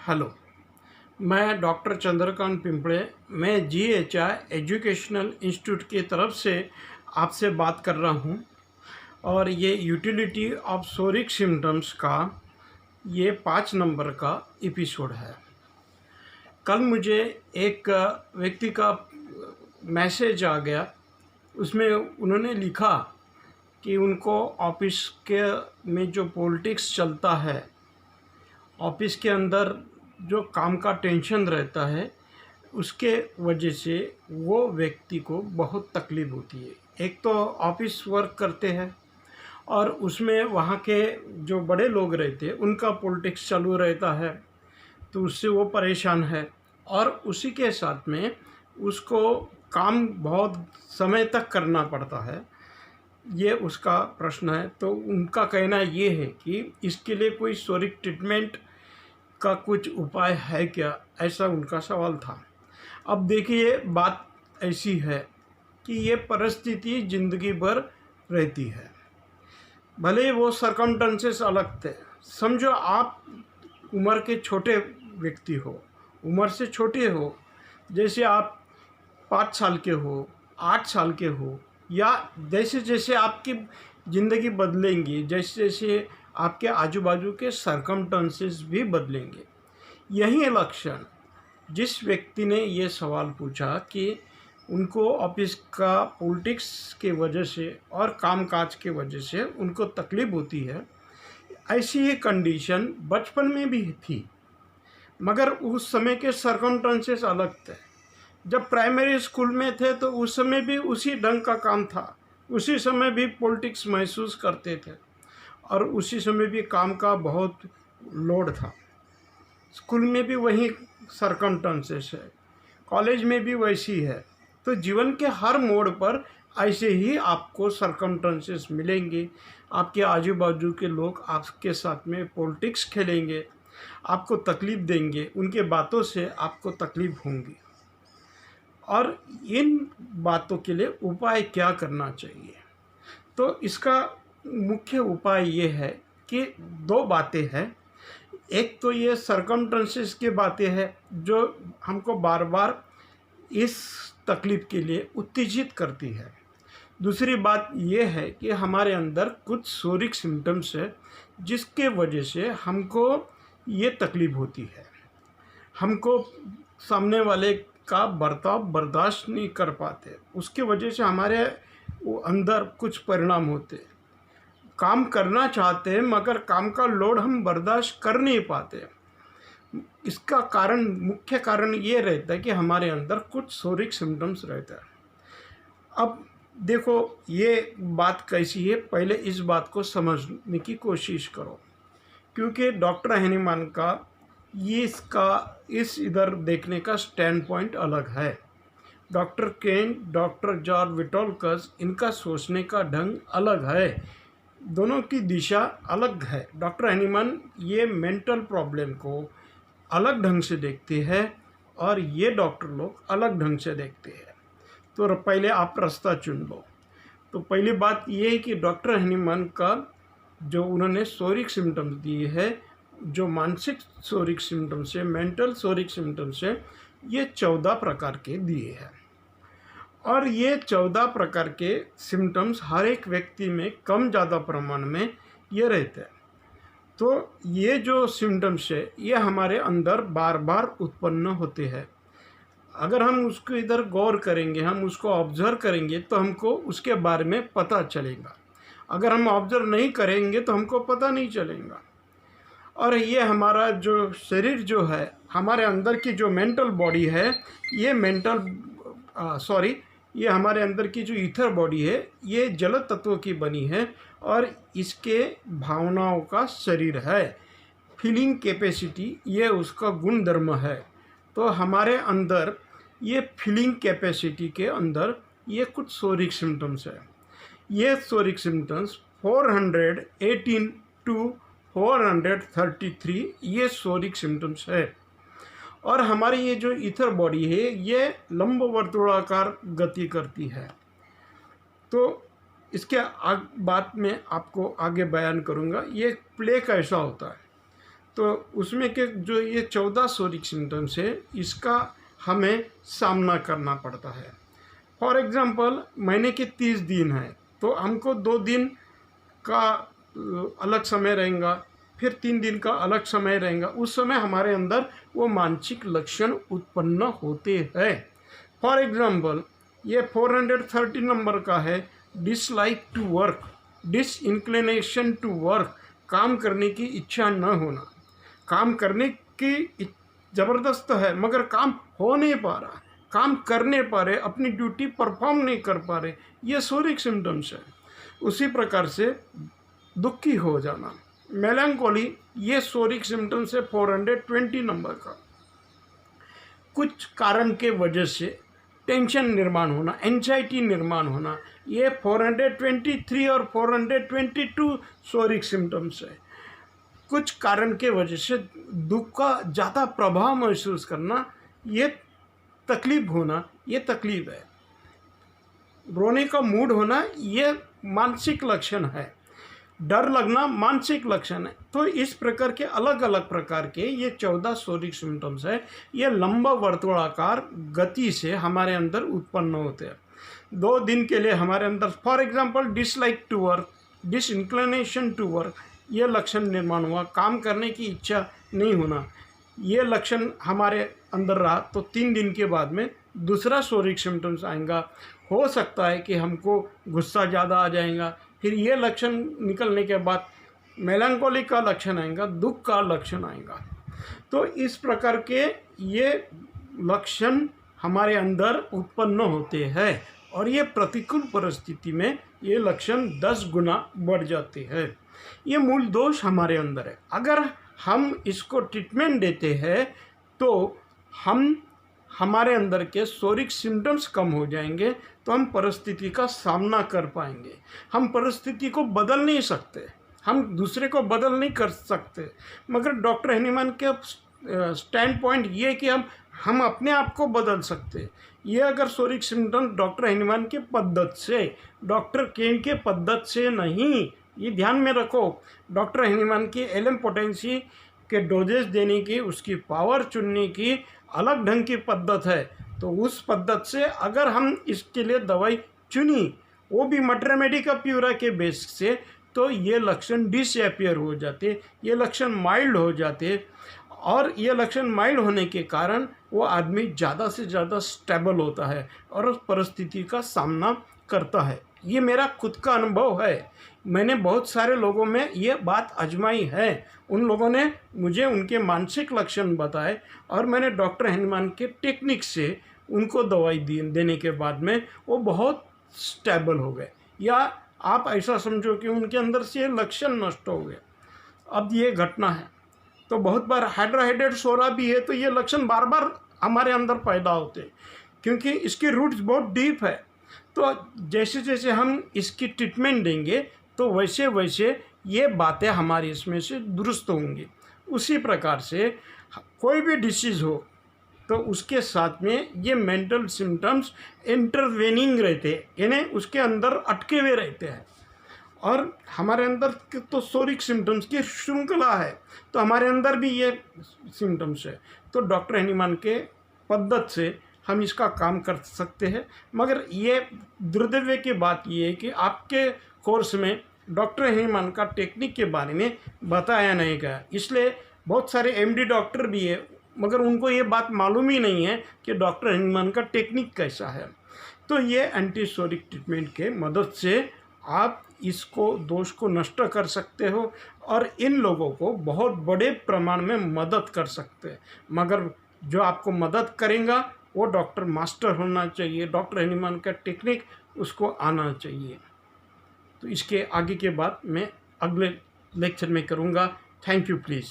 Hello, मैं doctor Chandrakant Pimple. मैं GHI educational institute की तरफ से आपसे बात कर रहा हूं और ये यूटिलिटी ऑफ सोरिक सिम्टम्स का ये 5 नंबर का एपिसोड है। कल मुझे एक व्यक्ति का मैसेज आ गया। उसमें उन्होंने लिखा कि उनको ऑफिस के में जो पॉलिटिक्स चलता है, ऑफिस के अंदर जो काम का टेंशन रहता है, उसके वजह से वो व्यक्ति को बहुत तकलीफ़ होती है। एक तो ऑफिस वर्क करते हैं और उसमें वहाँ के जो बड़े लोग रहते हैं उनका पॉलिटिक्स चालू रहता है, तो उससे वो परेशान है। और उसी के साथ में उसको काम बहुत समय तक करना पड़ता है, ये उसका प्रश्न है। तो उनका कहना ये है कि इसके लिए कोई सोरिक ट्रीटमेंट का कुछ उपाय है क्या, ऐसा उनका सवाल था। अब देखिए, बात ऐसी है कि ये परिस्थिति ज़िंदगी भर रहती है, भले ही वो सरकमस्टेंसेस अलग थे। समझो आप उम्र के छोटे व्यक्ति हो, उम्र से छोटे हो, जैसे आप 5 साल के हो, 8 साल के हो, या जैसे जैसे आपकी ज़िंदगी बदलेंगी, जैसे जैसे आपके आजू बाजू के सरकमस्टेंसेस भी बदलेंगे। यही लक्षण जिस व्यक्ति ने ये सवाल पूछा कि उनको ऑफिस का पॉलिटिक्स के वजह से और कामकाज के वजह से उनको तकलीफ़ होती है, ऐसी ही कंडीशन बचपन में भी थी, मगर उस समय के सरकमस्टेंसेस अलग थे। जब प्राइमरी स्कूल में थे तो उस समय भी उसी ढंग का काम था, उसी समय भी पॉलिटिक्स महसूस करते थे और उसी समय भी काम का बहुत लोड था। स्कूल में भी वही सरकमस्टेंसेस है, कॉलेज में भी वैसी है। तो जीवन के हर मोड़ पर ऐसे ही आपको सरकमस्टेंसेस मिलेंगे। आपके आजू बाजू के लोग आपके साथ में पॉलिटिक्स खेलेंगे, आपको तकलीफ़ देंगे, उनके बातों से आपको तकलीफ़ होंगी। और इन बातों के लिए उपाय क्या करना चाहिए? तो इसका मुख्य उपाय ये है कि 2 बातें हैं। एक तो ये सरकमस्टेंसेस की बातें हैं जो हमको बार बार इस तकलीफ़ के लिए उत्तेजित करती है। दूसरी बात ये है कि हमारे अंदर कुछ सोरिक सिम्टम्स है जिसके वजह से हमको ये तकलीफ़ होती है। हमको सामने वाले का बर्ताव बर्दाश्त नहीं कर पाते, उसके वजह से हमारे अंदर कुछ परिणाम होते। काम करना चाहते हैं मगर काम का लोड हम बर्दाश्त कर नहीं पाते। इसका कारण, मुख्य कारण ये रहता है कि हमारे अंदर कुछ सोरिक सिम्टम्स रहता है। अब देखो ये बात कैसी है, पहले इस बात को समझने की कोशिश करो, क्योंकि डॉक्टर हैनीमान का ये इस इधर देखने का स्टैंड पॉइंट अलग है। डॉक्टर केन, डॉक्टर जॉर्ज विटोल्कस, इनका सोचने का ढंग अलग है, दोनों की दिशा अलग है। डॉक्टर हैनीमान ये मेंटल प्रॉब्लम को अलग ढंग से देखते हैं और ये डॉक्टर लोग अलग ढंग से देखते हैं। तो पहले आप रास्ता चुन लो। तो पहली बात ये है कि डॉक्टर हैनीमान का जो उन्होंने सोरिक सिम्टम्स दिए हैं, जो मानसिक सोरिक सिम्टम्स है, मेंटल सोरिक सिम्टम्स है, ये 14 प्रकार के दिए हैं। और ये 14 प्रकार के सिम्टम्स हर एक व्यक्ति में कम ज़्यादा प्रमाण में ये रहते हैं। तो ये जो सिम्टम्स है ये हमारे अंदर बार बार उत्पन्न होते हैं। अगर हम उसको इधर गौर करेंगे, हम उसको ऑब्ज़र्व करेंगे तो हमको उसके बारे में पता चलेगा। अगर हम ऑब्ज़र्व नहीं करेंगे तो हमको पता नहीं चलेगा। और ये हमारा जो शरीर जो है, हमारे अंदर की जो मेंटल बॉडी है, ये ये हमारे अंदर की जो ईथर बॉडी है, ये जल तत्व की बनी है और इसके भावनाओं का शरीर है। फीलिंग कैपेसिटी ये उसका गुण धर्म है। तो हमारे अंदर ये फीलिंग कैपेसिटी के अंदर ये कुछ सोरिक सिम्टम्स है। ये सोरिक सिम्टम्स 418 टू 433 ये सोरिक सिम्टम्स है। और हमारी ये जो ईथर बॉडी है ये लंब वर्तुलाकार गति करती है। तो इसके बाद में आपको आगे बयान करूँगा ये प्ले कैसा होता है। तो उसमें के जो ये 14 सोरिक सिम्टम्स है, इसका हमें सामना करना पड़ता है। फॉर एग्ज़ाम्पल, महीने के 30 दिन हैं, तो हमको 2 दिन का अलग समय रहेगा, फिर 3 दिन का अलग समय रहेगा। उस समय हमारे अंदर वो मानसिक लक्षण उत्पन्न होते हैं। फॉर एग्ज़ाम्पल, ये 430 नंबर का है, dislike to work, disinclination to work, काम करने की इच्छा न होना। काम करने की ज़बरदस्त है मगर काम हो नहीं पा रहा, काम कर नहीं पा रहे, अपनी ड्यूटी परफॉर्म नहीं कर पा रहे, ये सोरिक सिम्टम्स है। उसी प्रकार से दुखी हो जाना, मेलैंकोली, ये सोरिक सिम्टम्स है 420 नंबर का। कुछ कारण के वजह से टेंशन निर्माण होना, एंजाइटी निर्माण होना, ये 423 और 422 सोरिक सिम्टम्स है। कुछ कारण के वजह से दुख का ज़्यादा प्रभाव महसूस करना, ये तकलीफ होना, ये तकलीफ है। रोने का मूड होना, ये मानसिक लक्षण है। डर लगना मानसिक लक्षण है। तो इस प्रकार के अलग अलग प्रकार के ये 14 सोरिक सिम्टम्स है, ये लंबा वर्तुलाकार गति से हमारे अंदर उत्पन्न होते हैं। 2 दिन के लिए हमारे अंदर, for example, dislike to work, disinclination to work, ये लक्षण निर्माण हुआ। काम करने की इच्छा नहीं होना, ये लक्षण हमारे अंदर रहा, तो 3 दिन के बाद में दूसरा सोरिक सिम्टम्स आएगा। हो सकता है कि हमको गुस्सा ज़्यादा आ जाएगा, फिर ये लक्षण निकलने के बाद मेलैंकोली का लक्षण आएगा, दुख का लक्षण आएगा। तो इस प्रकार के ये लक्षण हमारे अंदर उत्पन्न होते हैं और ये प्रतिकूल परिस्थिति में ये लक्षण 10 गुना बढ़ जाते हैं। ये मूल दोष हमारे अंदर है। अगर हम इसको ट्रीटमेंट देते हैं तो हमारे अंदर के सोरिक सिम्टम्स कम हो जाएंगे, तो हम परिस्थिति का सामना कर पाएंगे। हम परिस्थिति को बदल नहीं सकते, हम दूसरे को बदल नहीं कर सकते, मगर डॉक्टर हैनीमैन के स्टैंड पॉइंट ये कि हम अपने आप को बदल सकते। ये अगर सोरिक सिम्टम्स डॉक्टर हैनीमैन के पद्धति से, डॉक्टर केन के पद्धति से नहीं, ये ध्यान में रखो। डॉक्टर हैनीमैन की एलएम पोटेंसी के डोजेस देने की, उसकी पावर चुनने की अलग ढंग की पद्धति है। तो उस पद्धति से अगर हम इसके लिए दवाई चुनी, वो भी मटरमेडिका प्यूरा के बेस से, तो ये लक्षण डिसअपियर हो जाते, ये लक्षण माइल्ड हो जाते। और ये लक्षण माइल्ड होने के कारण वो आदमी ज़्यादा से ज़्यादा स्टेबल होता है और उस परिस्थिति का सामना करता है। ये मेरा खुद का अनुभव है। मैंने बहुत सारे लोगों में ये बात आजमाई है। उन लोगों ने मुझे उनके मानसिक लक्षण बताए और मैंने डॉक्टर हैनीमैन के टेक्निक से उनको दवाई देने के बाद में वो बहुत स्टेबल हो गए। या आप ऐसा समझो कि उनके अंदर से लक्षण नष्ट हो गए। अब ये घटना है, तो बहुत बार हाइड्राहेडेड सोरा भी है, तो ये लक्षण बार बार हमारे अंदर पैदा होते हैं क्योंकि इसकी रूट्स बहुत डीप है। तो जैसे जैसे हम इसकी ट्रीटमेंट देंगे तो वैसे वैसे ये बातें हमारी इसमें से दुरुस्त होंगी। उसी प्रकार से कोई भी डिसीज़ हो तो उसके साथ में ये मेंटल सिम्टम्स इंटरवेनिंग रहते हैं, यानी उसके अंदर अटके हुए रहते हैं। और हमारे अंदर तो सोरिक सिम्टम्स की श्रृंखला है, तो हमारे अंदर भी ये सिम्टम्स है। तो डॉक्टर हैनीमैन के पद्धति से हम इसका काम कर सकते हैं। मगर ये दुर्दैव की बात ये है कि आपके कोर्स में डॉक्टर हैनीमैन का टेक्निक के बारे में बताया नहीं गया, इसलिए बहुत सारे एमडी डॉक्टर भी है मगर उनको ये बात मालूम ही नहीं है कि डॉक्टर हैनीमैन का टेक्निक कैसा है। तो ये एंटीसोरिक ट्रीटमेंट के मदद से आप इसको दोष को नष्ट कर सकते हो और इन लोगों को बहुत बड़े प्रमाण में मदद कर सकते हैं। मगर जो आपको मदद करेगा वो डॉक्टर मास्टर होना चाहिए, डॉक्टर हैनीमैन का टेक्निक उसको आना चाहिए। तो इसके आगे के बात मैं अगले लेक्चर में करूँगा। Thank you please.